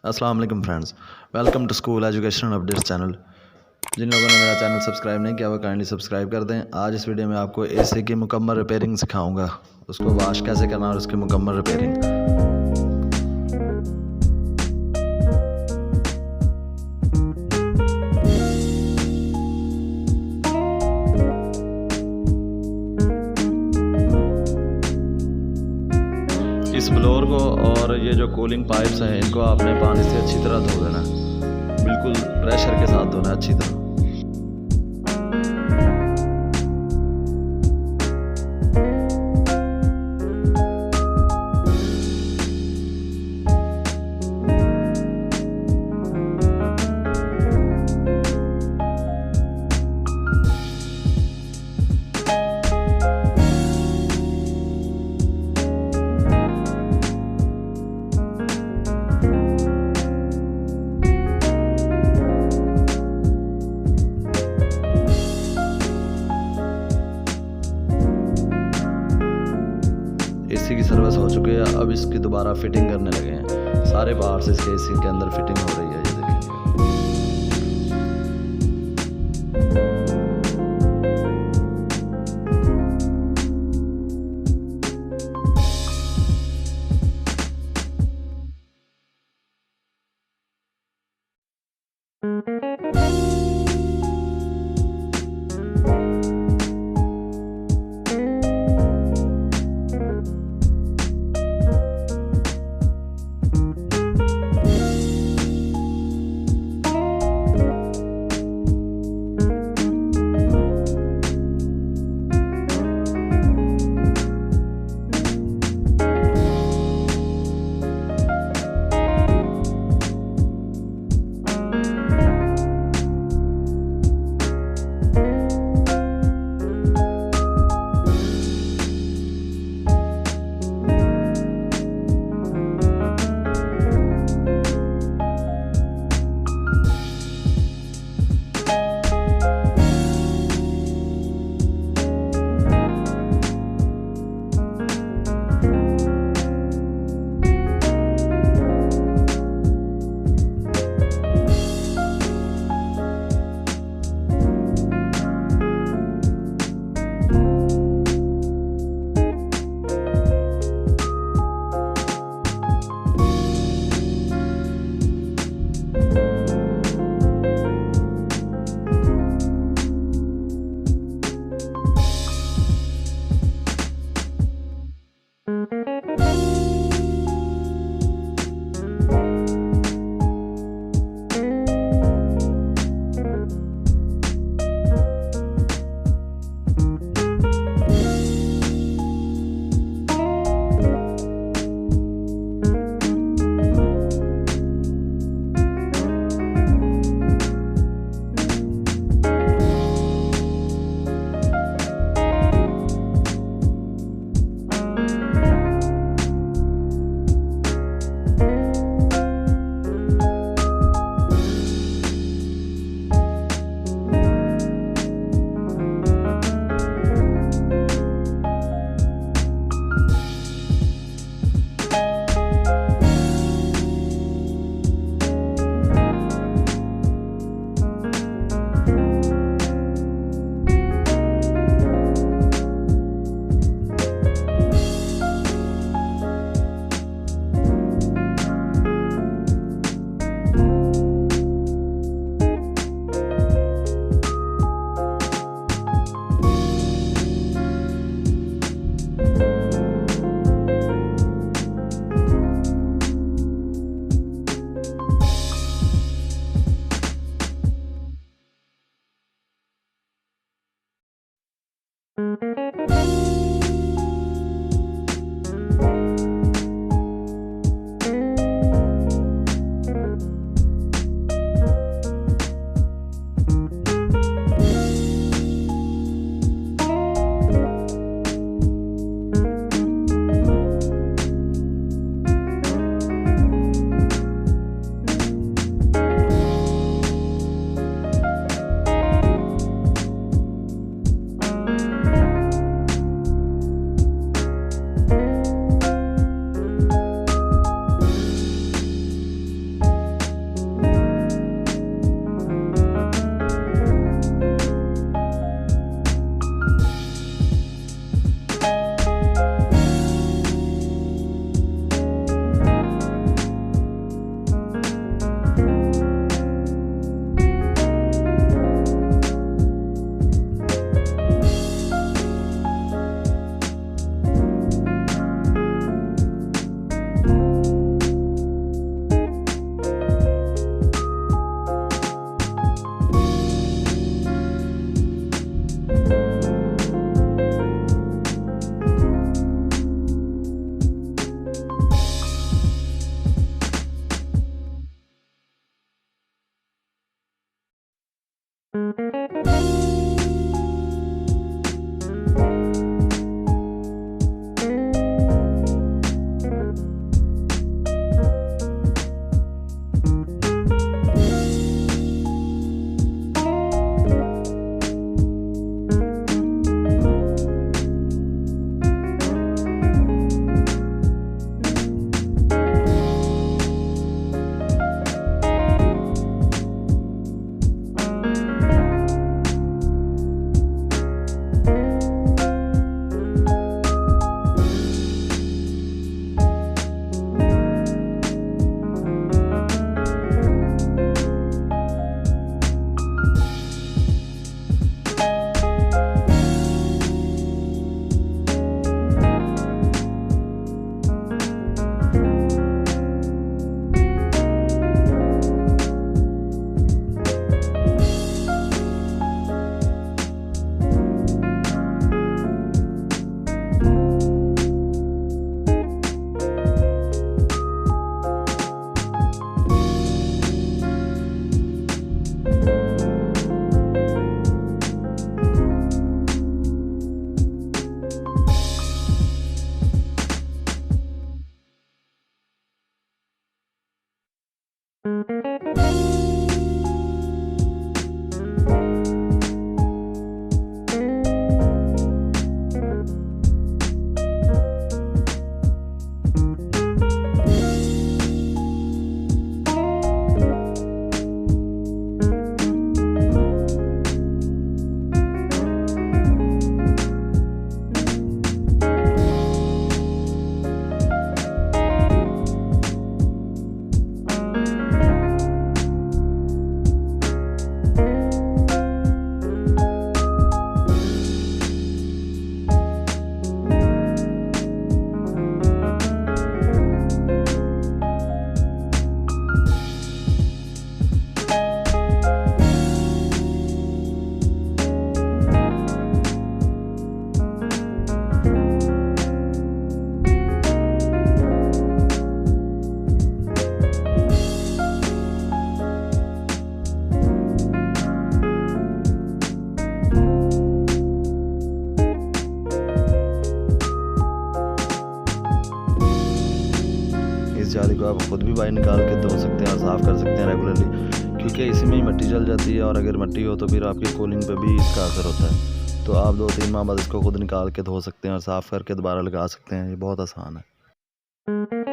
अस्सलाम वालेकुम friends, welcome to school educational updates channel. जिन लोगों ने मेरा चैनल सब्सक्राइब नहीं किया वो काइंडली सब्सक्राइब कर दें। आज इस वीडियो में आपको एसी की मुकम्मल रिपेयरिंग सिखाऊंगा, उसको वाश कैसे करना और उसकी मुकम्मल रिपेयरिंग। इस ब्लोअर को और ये जो कूलिंग पाइप्स हैं इनको आपने पानी से अच्छी तरह धो देना, बिल्कुल प्रेशर के साथ धोना अच्छी तरह। एसी की सर्विस हो चुकी है, अब इसकी दोबारा फिटिंग करने लगे हैं। सारे पार्ट्स इसके एसी के अंदर फिटिंग हो रही है, ये देखिए। इस जाली को आप खुद भी बाहर निकाल के धो सकते हैं और साफ़ कर सकते हैं रेगुलरली, क्योंकि इसी में ही मिट्टी जल जाती है और अगर मिट्टी हो तो फिर आपकी कूलिंग पे भी इसका असर होता है। तो आप 2-3 माह बाद इसको खुद निकाल के धो सकते हैं और साफ़ करके दोबारा लगा सकते हैं। ये बहुत आसान है।